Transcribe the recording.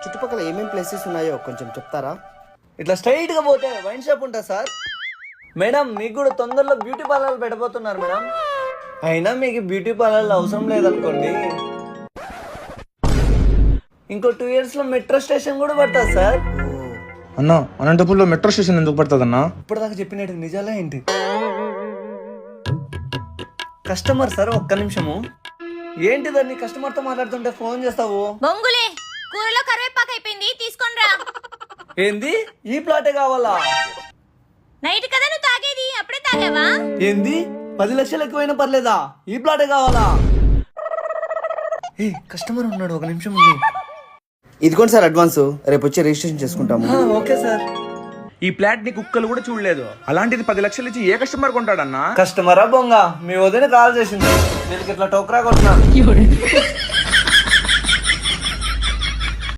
చుట్టుపక్కల ఏమేం ప్లేసెస్ ఉన్నాయో కొంచెం చెప్తారా? ఇట్లా స్ట్రైట్ గా పోతే వైన్ షాప్ ఉంటా సార్. మేడం మీకు కూడా తొందరలో బ్యూటీ పార్లర్ పెట్టబోతున్నారు మేడం. అయినా మీకు బ్యూటీ పార్లర్ అవసరం లేదనుకోండి, ఇంకో 2 years లో మెట్రో స్టేషన్ కూడా పడుతుంది సార్. అన్న అనంతపూర్లో మెట్రో స్టేషన్ ఎందుకు పడుతుంది అన్న? ఇప్పటిదాకా చెప్పినట్టు నిజాలే ఏంటి? కస్టమర్ సార్, ఒక్క నిమిషము. ఏంటి దాన్ని కస్టమర్ తో మాట్లాడుతుంటే ఫోన్ చేస్తావు? బొంగులే కూరలో కరివేపాకు అయిపోయింది, తీసుకొని రా. ఏంది ఈ ప్లాటే కావాలా? నైట్ కదా నువ్వు తాగేది, అప్పుడే తాగావా? ఏంది 10 లక్షలు ఎక్కువైనా పర్లేదా? ఈ ప్లాటే కావాలా? ఏ కస్టమర్ ఉన్నాడు, ఒక నిమిషం ఉండు. ఇదిగోండి సార్ అడ్వాన్స్, రేపు వచ్చి రిజిస్ట్రేషన్ చేసుకుంటాము. Okay sir. ఈ ప్లాట్ ని కుక్కలు కూడా చూడలేదు, అలాంటిది 10 లక్షలు ఇచ్చి ఏ కస్టమర్ కొంటాడన్నా? కస్టమరా బొంగ, మీ వదిన కాల్ చేసింది, నేను ఇట్లా టోకరా కొట్టినా.